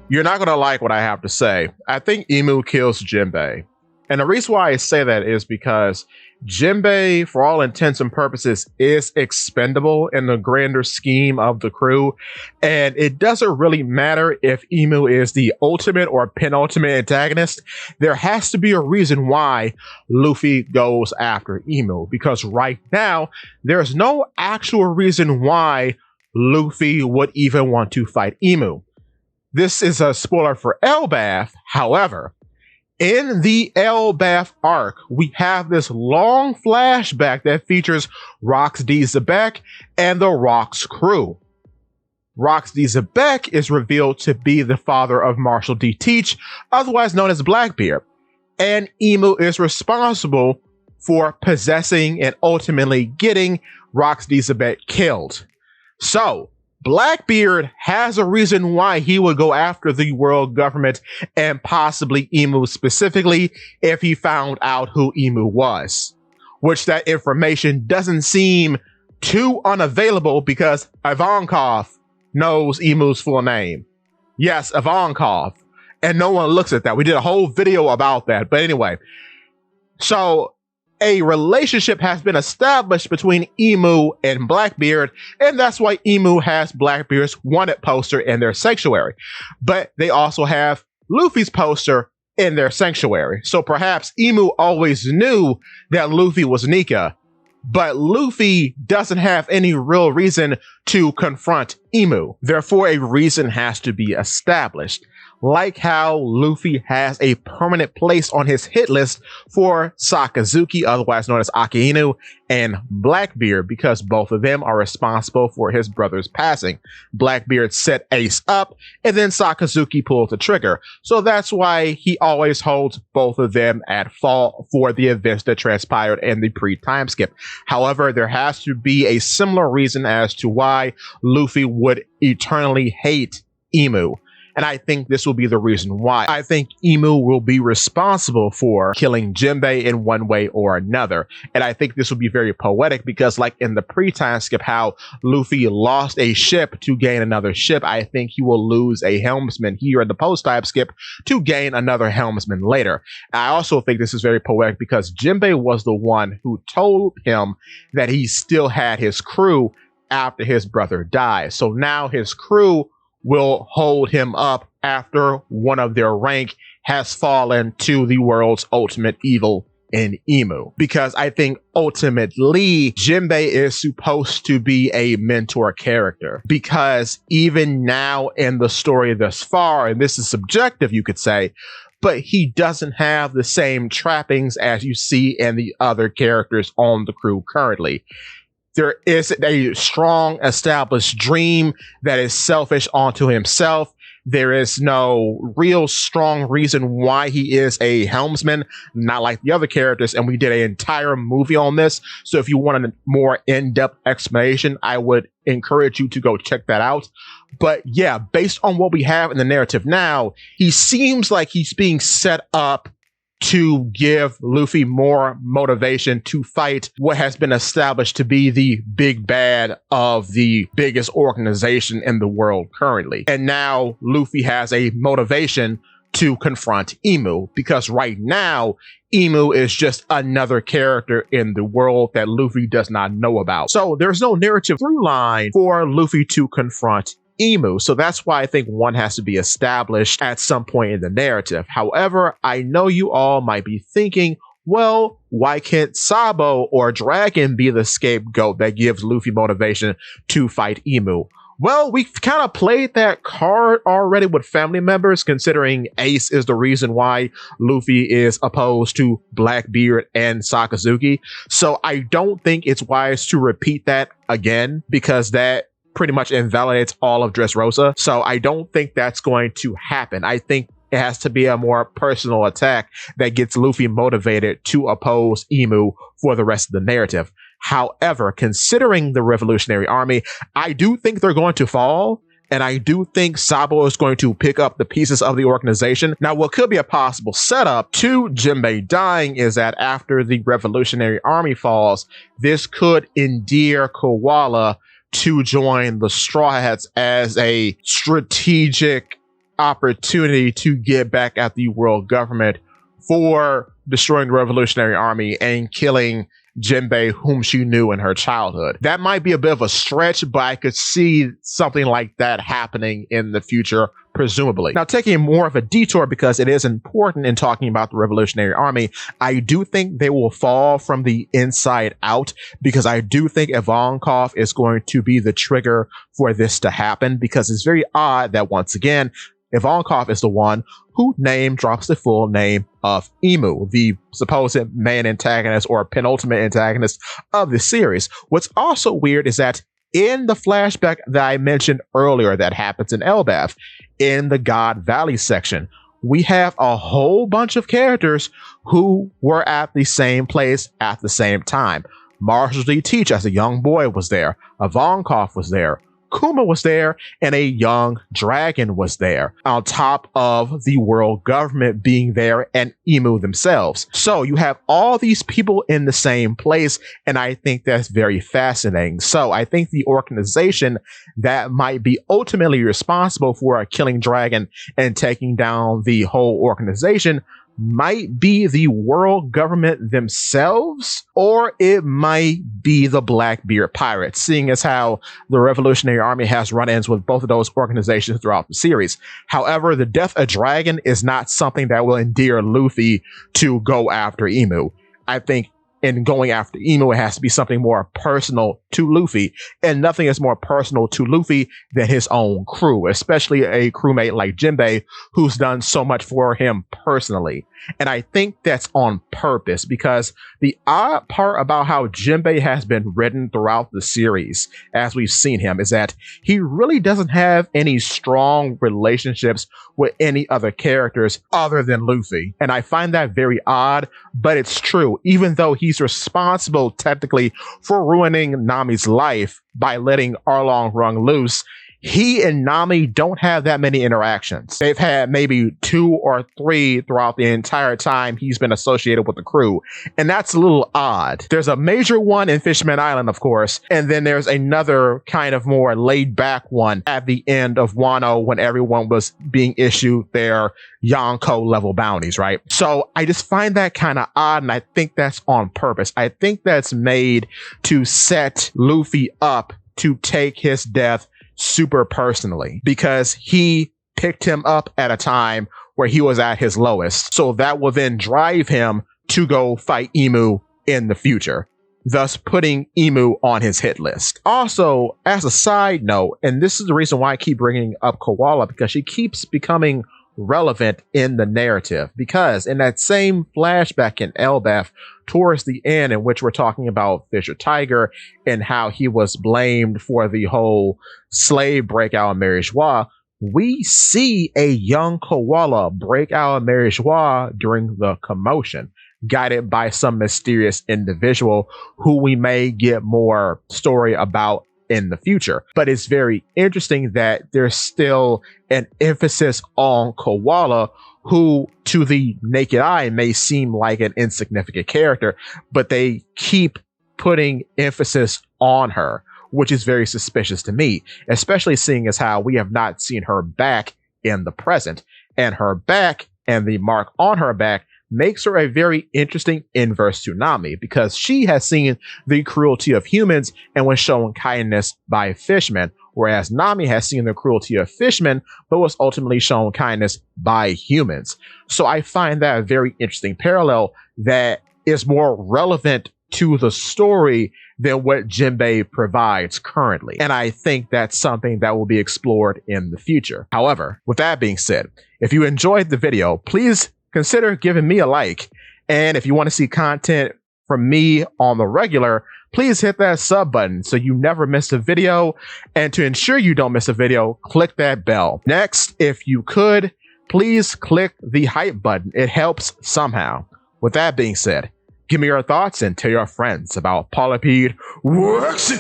You're not going to like what I have to say. I think Emu kills Jinbei. And the reason why I say that is because Jinbei, for all intents and purposes, is expendable in the grander scheme of the crew. And it doesn't really matter if Emu is the ultimate or penultimate antagonist. There has to be a reason why Luffy goes after Emu. Because right now, there's no actual reason why Luffy would even want to fight Emu. This is a spoiler for Elbaf. However, in the Elbaf arc, we have this long flashback that features Rox D. Zebek and the Rox crew. Rox D. Zebek is revealed to be the father of Marshall D. Teach, otherwise known as Blackbeard, and Emu is responsible for possessing and ultimately getting Rox D. Zebek killed. So, Blackbeard has a reason why he would go after the world government and possibly Emu specifically if he found out who Emu was. Which that information doesn't seem too unavailable because Ivankov knows Emu's full name. Yes, Ivankov. And no one looks at that. We did a whole video about that. But anyway, so a relationship has been established between Emu and Blackbeard, and that's why Emu has Blackbeard's wanted poster in their sanctuary. But they also have Luffy's poster in their sanctuary. So perhaps Emu always knew that Luffy was Nika, but Luffy doesn't have any real reason to confront Emu. Therefore, a reason has to be established. Like how Luffy has a permanent place on his hit list for Sakazuki, otherwise known as Akainu, and Blackbeard, because both of them are responsible for his brother's passing. Blackbeard set Ace up, and then Sakazuki pulled the trigger. So that's why he always holds both of them at fault for the events that transpired in the pre-time skip. However, there has to be a similar reason as to why Luffy would eternally hate Emu. And I think this will be the reason why. I think Emu will be responsible for killing Jinbei in one way or another. And I think this will be very poetic because like in the pre-time skip, how Luffy lost a ship to gain another ship, I think he will lose a helmsman here in the post-time skip to gain another helmsman later. I also think this is very poetic because Jinbei was the one who told him that he still had his crew after his brother died. So now his crew will hold him up after one of their rank has fallen to the world's ultimate evil in Emu. Because I think ultimately Jinbei is supposed to be a mentor character. Because even now in the story thus far, and this is subjective you could say, but he doesn't have the same trappings as you see in the other characters on the crew currently. There is a strong established dream that is selfish onto himself. There is no real strong reason why he is a helmsman, not like the other characters. And we did an entire movie on this. So if you want a more in-depth explanation, I would encourage you to go check that out. But yeah, based on what we have in the narrative now, he seems like he's being set up to give Luffy more motivation to fight what has been established to be the big bad of the biggest organization in the world currently. And now Luffy has a motivation to confront Emu, because right now, Emu is just another character in the world that Luffy does not know about. So there's no narrative through line for Luffy to confront Emu. So that's why I think one has to be established at some point in the narrative. However, I know you all might be thinking, well, why can't Sabo or Dragon be the scapegoat that gives Luffy motivation to fight Emu? Well, we've kind of played that card already with family members, considering Ace is the reason why Luffy is opposed to Blackbeard and Sakazuki. So I don't think it's wise to repeat that again, because that pretty much invalidates all of Dressrosa. So I don't think that's going to happen. I think it has to be a more personal attack that gets Luffy motivated to oppose Emu for the rest of the narrative. However, considering the Revolutionary Army, I do think they're going to fall. And I do think Sabo is going to pick up the pieces of the organization. Now, what could be a possible setup to Jinbei dying is that after the Revolutionary Army falls, this could endear Koala to join the Straw Hats as a strategic opportunity to get back at the world government for destroying the Revolutionary Army and killing Jinbei, whom she knew in her childhood. That might be a bit of a stretch, but I could see something like that happening in the future, presumably. Now, taking more of a detour because it is important in talking about the Revolutionary Army, I do think they will fall from the inside out because I do think Ivankov is going to be the trigger for this to happen, because it's very odd that, once again, Ivankov is the one who name drops the full name of Emu, the supposed main antagonist or penultimate antagonist of the series. What's also weird is that in the flashback that I mentioned earlier that happens in Elbaf, in the God Valley section, we have a whole bunch of characters who were at the same place at the same time. Marshall D. Teach as a young boy was there. Ivankov was there. Kuma was there, and a young dragon was there, on top of the world government being there and Emu themselves. So you have all these people in the same place, and I think that's very fascinating. So I think the organization that might be ultimately responsible for a killing dragon and taking down the whole organization might be the world government themselves, or it might be the Blackbeard Pirates, seeing as how the Revolutionary Army has run-ins with both of those organizations throughout the series. However, the death of Dragon is not something that will endear Luffy to go after Emu. I think in going after Emu, it has to be something more personal to Luffy, and nothing is more personal to Luffy than his own crew, especially a crewmate like Jinbei, who's done so much for him personally. And I think that's on purpose, because the odd part about how Jinbei has been written throughout the series, as we've seen him, is that he really doesn't have any strong relationships with any other characters other than Luffy. And I find that very odd, but it's true. Even though he's responsible technically for ruining Nami's life by letting Arlong run loose, he and Nami don't have that many interactions. They've had maybe 2 or 3 throughout the entire time he's been associated with the crew. And that's a little odd. There's a major one in Fishman Island, of course. And then there's another kind of more laid back one at the end of Wano when everyone was being issued their Yonko level bounties, right? So I just find that kind of odd. And I think that's on purpose. I think that's made to set Luffy up to take his death super personally, because he picked him up at a time where he was at his lowest. So that will then drive him to go fight Emu in the future, thus putting Emu on his hit list. Also, as a side note, and this is the reason why I keep bringing up Koala, because she keeps becoming relevant in the narrative, because in that same flashback in Elbaf towards the end, in which we're talking about Fisher Tiger and how he was blamed for the whole slave breakout in Mary Joie, we see a young Koala break out of Mary Joie during the commotion, guided by some mysterious individual who we may get more story about in the future. But it's very interesting that there's still an emphasis on Koala, who to the naked eye may seem like an insignificant character, but they keep putting emphasis on her, which is very suspicious to me, especially seeing as how we have not seen her back in the present, and her back and the mark on her back makes her a very interesting inverse to Nami, because she has seen the cruelty of humans and was shown kindness by fishmen, whereas Nami has seen the cruelty of fishmen but was ultimately shown kindness by humans. So I find that a very interesting parallel that is more relevant to the story than what Jinbei provides currently. And I think that's something that will be explored in the future. However, with that being said, if you enjoyed the video, please consider giving me a like. And if you want to see content from me on the regular, please hit that sub button so you never miss a video. And to ensure you don't miss a video, click that bell. Next, if you could, please click the hype button. It helps somehow. With that being said, give me your thoughts and tell your friends about Polypede Works.